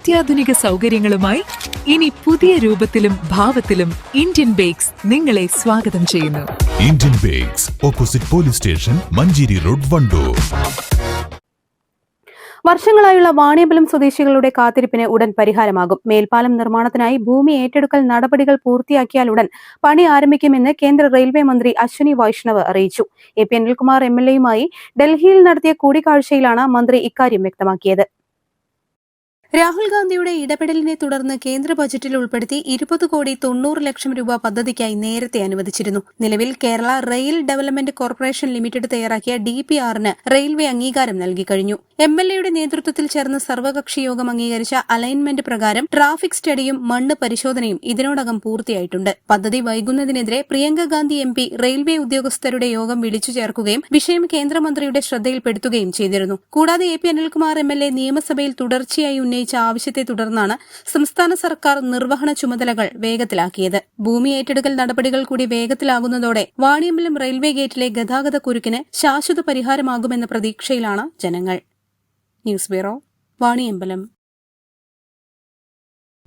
അത്യാധുനിക സൗകര്യങ്ങളുമായി ഇനി പുതിയ രൂപത്തിലും ഭാവത്തിലും ഇന്ത്യൻ ബേക്സ് നിങ്ങളെ സ്വാഗതം ചെയ്യുന്നു. Indian Bakes, opposite police station, Manjeri road, Wandoor. വർഷങ്ങളായുള്ള വാണിയമ്പലം സ്വദേശികളുടെ കാത്തിരിപ്പിന് ഉടൻ പരിഹാരമാകും. മേൽപ്പാലം നിർമ്മാണത്തിനായി ഭൂമി ഏറ്റെടുക്കൽ നടപടികൾ പൂർത്തിയാക്കിയാൽ ഉടൻ പണി ആരംഭിക്കുമെന്ന് കേന്ദ്ര റെയിൽവേ മന്ത്രി അശ്വിനി വൈഷ്ണവ് അറിയിച്ചു. എ പി അനിൽകുമാർ MLA-യുമായി ഡൽഹിയിൽ നടത്തിയ കൂടിക്കാഴ്ചയിലാണ് മന്ത്രി ഇക്കാര്യം വ്യക്തമാക്കിയത്. രാഹുൽ ഗാന്ധിയുടെ ഇടപെടലിനെ തുടർന്ന് കേന്ദ്ര ബജറ്റിൽ ഉൾപ്പെടുത്തി 20,90,00,000 രൂപ പദ്ധതിക്കായി നേരത്തെ അനുവദിച്ചിരുന്നു. നിലവിൽ Kerala rail development corporation limited തയ്യാറാക്കിയ DPR-ന് റെയിൽവേ അംഗീകാരം നൽകിക്കഴിഞ്ഞു. MLA-യുടെ നേതൃത്വത്തിൽ ചേർന്ന സർവകക്ഷി യോഗം അംഗീകരിച്ച അലൈൻമെന്റ് പ്രകാരം ട്രാഫിക് സ്റ്റഡിയും മണ്ണ് പരിശോധനയും ഇതിനോടകം പൂർത്തിയായിട്ടുണ്ട്. പദ്ധതി വൈകുന്നതിനെതിരെ പ്രിയങ്ക ഗാന്ധി MP റെയിൽവേ ഉദ്യോഗസ്ഥരുടെ യോഗം വിളിച്ചു ചേർക്കുകയും വിഷയം കേന്ദ്രമന്ത്രിയുടെ ശ്രദ്ധയിൽപ്പെടുത്തുകയും ചെയ്തിരുന്നു. കൂടാതെ എ പി അനിൽകുമാർ MLA നിയമസഭയിൽ തുടർച്ചയായി ഉന്നയിച്ച ആവശ്യത്തെ തുടർന്നാണ് സംസ്ഥാന സർക്കാർ നിർവഹണ ചുമതലകൾ വേഗത്തിലാക്കിയത്. ഭൂമി ഏറ്റെടുക്കൽ നടപടികൾ കൂടി വേഗത്തിലാകുന്നതോടെ വാണിയമ്പലം റെയിൽവേ ഗേറ്റിലെ ഗതാഗത കുരുക്കിന് ശാശ്വത പരിഹാരമാകുമെന്ന പ്രതീക്ഷയിലാണ് ജനങ്ങൾ. News bureau, Vaniyambalam.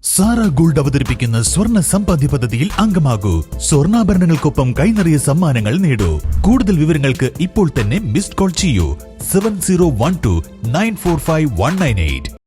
Sara Gold അവതരിപ്പിക്കുന്ന സ്വർണ്ണ സമ്പാദ്യ പദ്ധതിയിൽ അംഗമാകൂ. സ്വർണ്ണാഭരണങ്ങൾക്കൊപ്പം കൈനിറിയ സമ്മാനങ്ങൾ നേടൂ. കൂടുതൽ വിവരങ്ങൾക്ക് ഇപ്പോൾ തന്നെ മിസ്ഡ് കോൾ ചെയ്യൂ 7012 945 198.